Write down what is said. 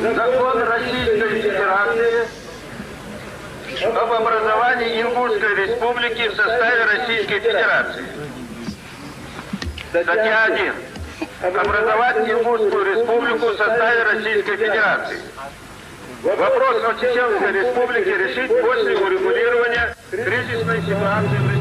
Закон Российской Федерации об образовании Ингушской Республики в составе Российской Федерации. Статья 1. Образовать Ингушскую Республику в составе Российской Федерации. Вопрос о Чеченской Республике решить после урегулирования кризисной ситуации в Республике.